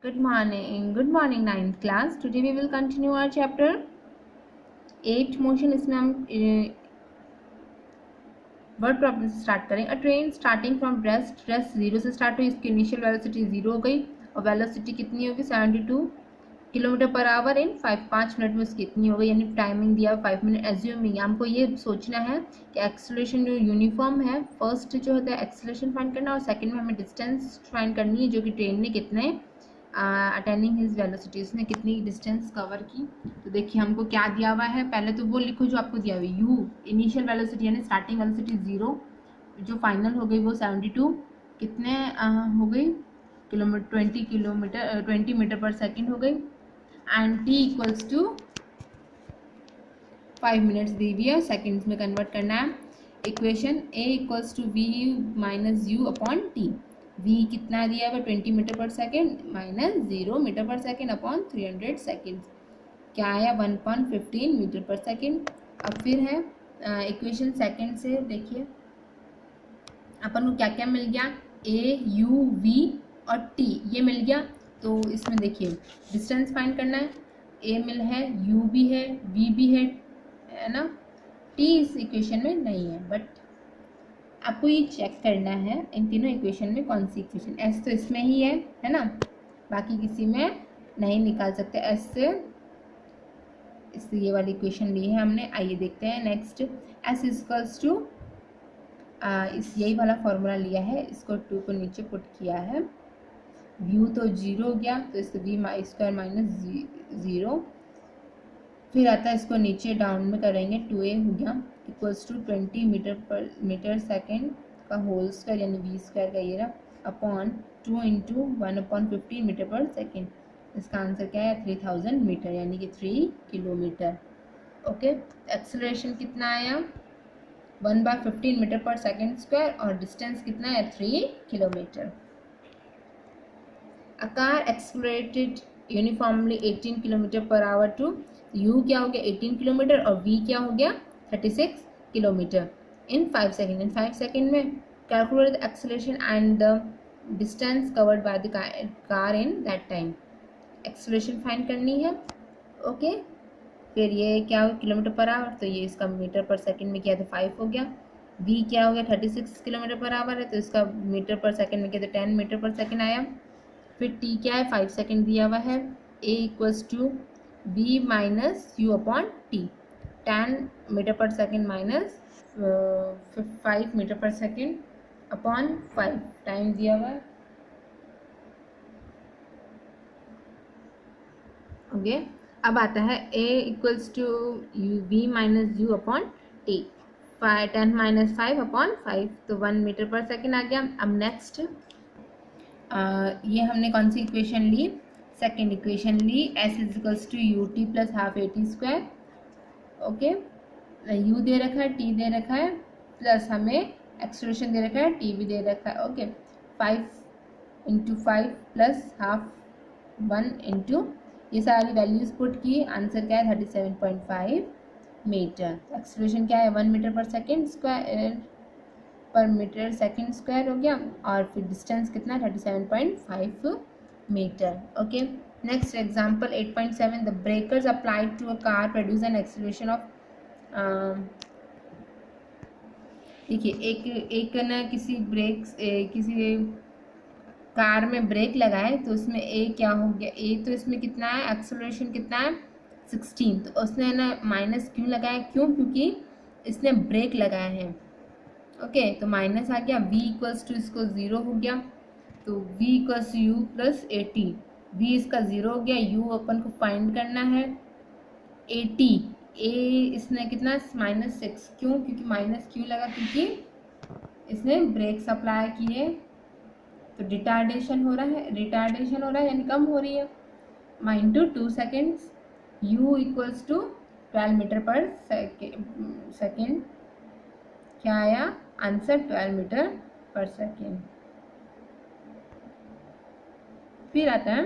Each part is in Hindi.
Good morning, ninth class. Today we will continue our chapter 8 motion. इसमें हम वर्ड प्रॉब्लम से स्टार्ट करें. अ ट्रेन स्टार्टिंग फ्रॉम रेस्ट 0 से स्टार्ट हुई, इसकी इनिशियल वेलोसिटी 0 हो गई और वेलोसिटी कितनी होगी 72 kilometre per our in 5 minute में उसकी इतनी हो गई, यानी टाइमिंग दिया 5 मिनट. एज्यूमिंग हमको ये सोचना है कि एक्सेलरेशन जो यूनिफॉर्म है, फर्स्ट जो होता है एक्सेलरेशन फाइंड करना और सेकंड में हमें डिस्टेंस फाइंड करनी है जो कि ट्रेन ने कितने अटेंडिंग हिज वेलोसिटी, उसने कितनी डिस्टेंस कवर की. तो देखिए हमको क्या दिया हुआ है, पहले तो वो लिखो जो आपको दिया हुआ है. यू इनिशियल वेलोसिटी यानी स्टार्टिंग वेलोसिटी 0, जो फाइनल हो गई वो 72 कितने हो गई किलोमीटर 20 मीटर पर सेकेंड हो गई. And t equals to 5 minutes दी हुई है, सेकेंड्स में कन्वर्ट करना है. Equation a equals to v minus u upon t. v कितना दिया हुआ 20 metre per second minus 0 metre per second upon 300 second, क्या आया 1.15 मीटर पर सेकेंड. अब फिर है इक्वेशन सेकेंड से देखिए अपन को क्या क्या मिल गया, a u v और t ये मिल गया. तो इसमें देखिए डिस्टेंस फाइंड करना है, a मिल है, u भी है, v भी है ना. t इस इक्वेशन में नहीं है, बट आपको ये चेक करना है इन तीनों इक्वेशन में कौन सी इक्वेशन. s तो इसमें ही है ना, बाकी किसी में नहीं निकाल सकते. s से इससे ये वाली इक्वेशन ली है हमने. आइए देखते हैं नेक्स्ट. s इक्वल्स टू इस यही वाला फॉर्मूला लिया है, इसको 2 को नीचे पुट किया है. व्यू तो 0 हो गया तो इससे वी स्क्वायर माइनस 0, फिर आता है इसको नीचे डाउन में करेंगे 2a हो गया इक्वल्स टू 20 मीटर सेकेंड का होल स्क्वायर यानी वी स्क्वायर का ये रहा upon 2 into 1/15 metre per second. इसका आंसर क्या है 3000 मीटर यानी कि 3 किलोमीटर. ओके, एक्सेलरेशन कितना आया 1/15 मीटर पर सेकेंड स्क्वायर और डिस्टेंस कितना है 3 kilometre. A car accelerated uniformly 18 kilometre per hour to, u क्या हो गया 18 किलोमीटर और v क्या हो गया 36 kilometre in 5 second. In 5 second में calculate the acceleration and the distance covered by the car in that time. Acceleration find करनी है. ओके, फिर ये क्या हो किलोमीटर पर आवर, तो ये इसका मीटर पर सेकेंड में किया तो 5 हो गया. v क्या हो गया 36 किलोमीटर पर आवर है तो इसका मीटर पर सेकेंड में किया तो 10 मीटर पर सेकेंड आया. फिर t क्या है 5 सेकेंड दिया हुआ है. a equals to v minus u upon t. 10 metre per second minus 5 metre per second upon 5 time दिया हुआ है. ओके, अब आता है a equals to v minus u upon t. 10 minus 5 upon 5 तो 1 मीटर पर सेकेंड आ गया. अब नेक्स्ट ये हमने कौन सी इक्वेशन ली, सेकेंड इक्वेशन ली. s equals to u t plus half a t square. Okay, u दे रखा है, t दे रखा है, प्लस हमें एक्सेलरेशन दे रखा है, t भी दे रखा है. Okay, 5 into 5 plus half 1 into ये सारी वैल्यूज पुट की, आंसर क्या है 37.5 मीटर. एक्सेलरेशन क्या है 1 metre per second square per metre second square हो गया और फिर डिस्टेंस कितना 37.5 metre. Okay, next example 8.7. The breakers applied to a car produce an acceleration of, देखिए एक ना किसी कार में ब्रेक लगाए तो उसमें ए क्या हो गया, ए तो इसमें कितना है एक्सेलरेशन कितना है 16, तो उसने ना माइनस क्यों लगाया, क्योंकि इसने ब्रेक लगाया है. ओके, तो माइनस आ गया. v इक्वल्स टू इसको 0 हो गया तो v equals you plus 80. v इसका 0 हो गया, u अपन को फाइंड करना है 80. a इसने कितना -6, क्योंकि माइनस क्यों लगा, क्योंकि इसने ब्रेक अप्लाई किए तो रिटार्डेशन हो रहा है यानी कम हो रही है. Mine to 2 seconds. u equals to 12 metre per second क्या आया आंसर 12 मीटर पर सेकेंड. फिर आता है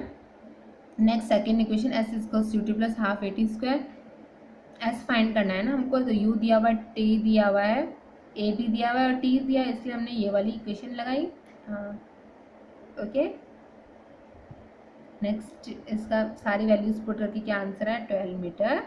next second equation s equals you t plus half a t square. s find करना है ना हमको, तो u दिया हुआ है, t दिया हुआ है, a भी दिया हुआ है और t दिया है, इसलिए हमने ये वाली इक्वेशन लगाई. हाँ, ओके, नेक्स्ट इसका सारी वैल्यूज पुट करके क्या आंसर है 12 मीटर।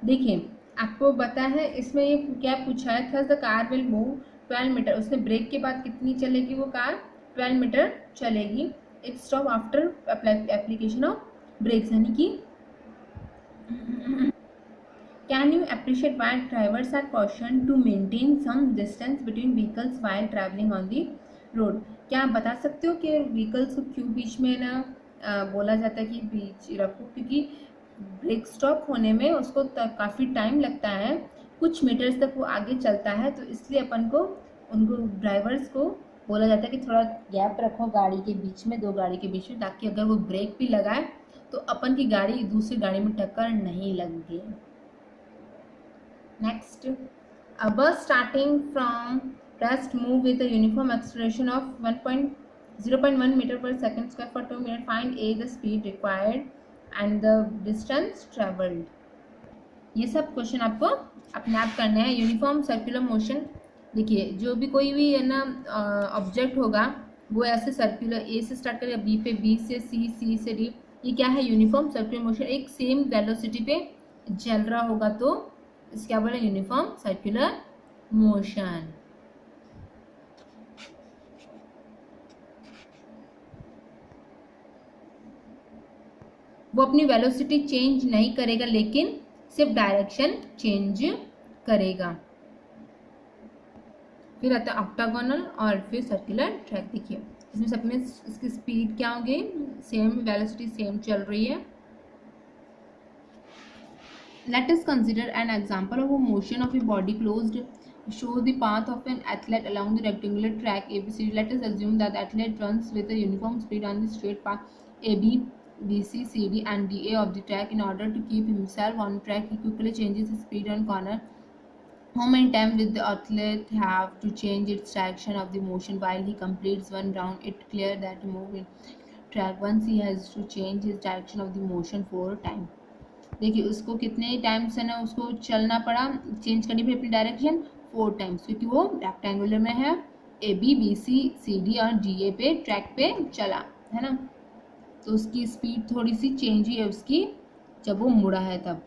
देखिए आपको पता है इसमें ये क्या पूछा है, thus the car will move 12 metre, उसने ब्रेक के बाद कितनी चलेगी वो कार 12 मीटर चलेगी। It stop after application of brakes, यानी कि can you appreciate why drivers are cautioned to maintain some distance between vehicles while travelling on the road. क्या आप बता सकते हो कि व्हीकल्स को क्यों बीच में ना बोला जाता है कि बीच रखो, क्योंकि ब्रेक स्टॉप होने में उसको काफ़ी टाइम लगता है, कुछ मीटर्स तक वो आगे चलता है, तो इसलिए अपन को उनको ड्राइवर्स को बोला जाता है कि थोड़ा गैप रखो गाड़ी के बीच में, दो गाड़ी के बीच में, ताकि अगर वो ब्रेक भी लगाए तो अपन की गाड़ी दूसरी गाड़ी में टक्कर नहीं लगे। Next, a bus starting from rest move with a uniform acceleration of 0.1 meter per second square for 2 minutes. Find a the speed required and the distance traveled. ये सब क्वेश्चन आपको अपने आप करना है। यूनिफॉर्म सर्कुलर मोशन, देखिए जो भी कोई भी है ना ऑब्जेक्ट होगा वो ऐसे सर्कुलर, ए से स्टार्ट करेगा, बी पे, बी से सी, सी से डी, ये क्या है यूनिफॉर्म सर्कुलर मोशन, एक सेम वेलोसिटी पे चल रहा होगा तो इस क्या बोला यूनिफॉर्म सर्कुलर मोशन। वो अपनी वेलोसिटी चेंज नहीं करेगा लेकिन सिर्फ डायरेक्शन चेंज करेगा। फिर आता है ऑक्टागोनल और फिर सर्कुलर ट्रैक। देखिए इसमें सब में इसकी स्पीड क्या हो गई, सेम वेलोसिटी सेम चल रही है। Let us consider an example of a motion of a body closed shows the path of an athlete along the rectangular track ABC. Let us assume that the athlete runs with a uniform speed on the straight path AB, BC, CD and DA of the track. In order to keep himself on track, he quickly changes his speed on corner. How many times will the athlete have to change its direction of the motion while he completes one round? It's clear that moving track once he has to change his direction of the motion 4 times. देखिए उसको कितने टाइम से ना उसको चलना पड़ा, चेंज करनी पड़ी अपनी डायरेक्शन 4 टाइम्स, क्योंकि वो रेक्टेंगुलर में है, A B, B C, C D और डी ए पे ट्रैक पे चला है ना, तो उसकी स्पीड थोड़ी सी चेंज हुई है उसकी जब वो मुड़ा है तब।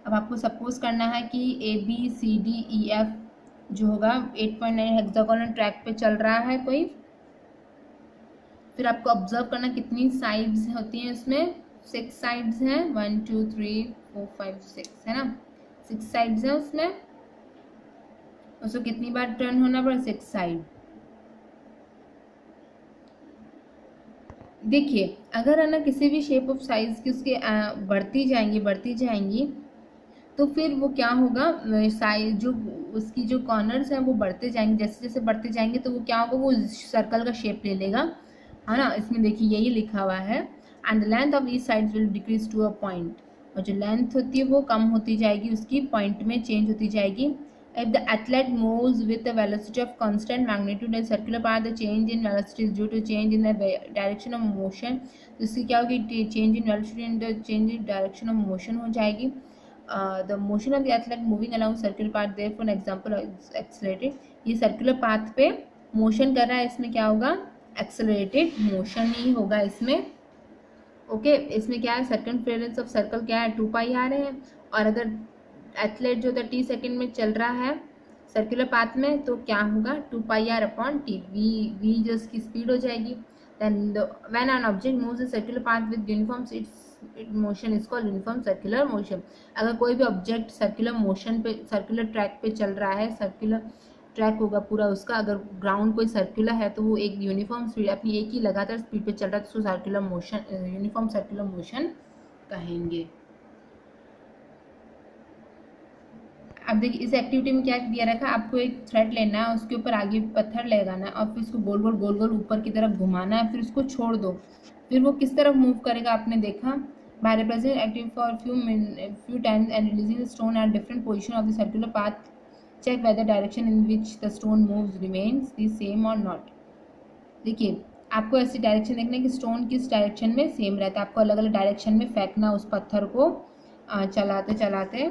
अब आपको सपोज करना है कि A B C D E F जो होगा 8.9 हेक्सागोनल ट्रैक पे चल रहा है कोई, फिर आपको ऑब्जर्व करना कितनी साइड्स होती हैं इसमें, 6 साइड्स हैं, 1 2 3 4 5 6 है ना, 6 साइड्स हैं उसमें, उसको कितनी बार टर्न होना पड़ा 6 साइड। देखिए अगर है ना किसी भी शेप ऑफ साइज की उसके बढ़ती जाएंगी तो फिर वो क्या होगा, साइज जो उसकी जो कॉर्नर्स हैं वो बढ़ते जाएंगे, जैसे जैसे बढ़ते जाएंगे तो वो क्या होगा, वो सर्कल का शेप ले लेगा है ना। इसमें देखिए यही लिखा हुआ है, and the length of each side will decrease to a point, और जो लेंथ होती है वो कम होती जाएगी, उसकी पॉइंट में चेंज होती जाएगी। If the athlete moves with a velocity of constant magnitude in circular path, the change in velocity is due to change in the direction of motion. तो इसकी क्या होगी, change in velocity and the change in direction of motion हो जाएगी। The motion of the athlete moving along circular path, therefore an example is accelerated. ये circular path पे motion कर रहा है, इसमें क्या होगा accelerated motion ही होगा इसमें। ओके इसमें क्या है, सर्कमफेरेंस ऑफ सर्कल क्या है 2 पाई आ रहे हैं, और अगर एथलेट जो 30 सेकेंड में चल रहा है सर्कुलर पाथ में तो क्या होगा 2 pi r upon t, v जो इसकी स्पीड हो जाएगी। Then when an object moves in circular path with uniform motion is called uniform circular motion. अगर कोई भी ऑब्जेक्ट सर्कुलर मोशन पे, सर्कुलर ट्रैक पे चल रहा है, सर्कुलर ट्रैक होगा पूरा उसका, अगर ग्राउंड कोई सर्कुलर है तो वो एक यूनिफॉर्म स्पीड अपनी एक ही लगातार स्पीड पे चल रहा है तो उसको circular motion, uniform circular motion कहेंगे। अब देखिए इस एक्टिविटी में क्या दिया रखा है, आपको एक थ्रेड लेना है, उसके ऊपर आगे पत्थर लगाना है और फिर उसको गोल गोल ऊपर की तरफ घुमाना है, फिर उसको छोड़ दो, फिर वो किस तरफ मूव करेगा आपने देखा। By represent active for few times and releasing stone at different position of the circular path, check whether direction in which the stone moves remains the same और नॉट। देखिए आपको ऐसी डायरेक्शन देखना है कि स्टोन किस डायरेक्शन में सेम रहता है, आपको अलग अलग डायरेक्शन में फेंकना उस पत्थर को चलाते चलाते।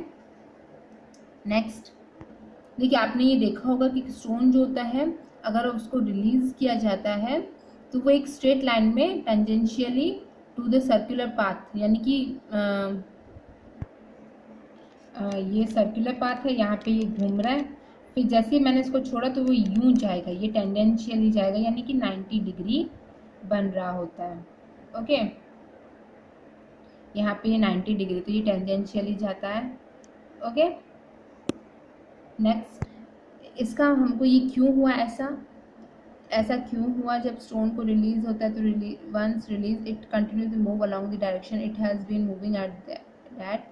नेक्स्ट देखिए आपने ये देखा होगा कि स्टोन जो होता है अगर उसको रिलीज़ किया जाता है तो वो एक स्ट्रेट लाइन में tangentially to the circular path, यानी कि ये सर्कुलर पाथ है, यहाँ पे ये घूम रहा है, फिर जैसे ही मैंने इसको छोड़ा तो वो यूं जाएगा, ये टेंजेंशियली जाएगा, यानी कि 90 डिग्री बन रहा होता है। ओके, यहाँ पे ये 90 डिग्री, तो ये टेंजेंशियली जाता है। ओके, नेक्स्ट, इसका हमको ये क्यों हुआ ऐसा क्यों हुआ? जब स्टोन को रिलीज होता है तो once release it continue to move along the direction it has been moving at that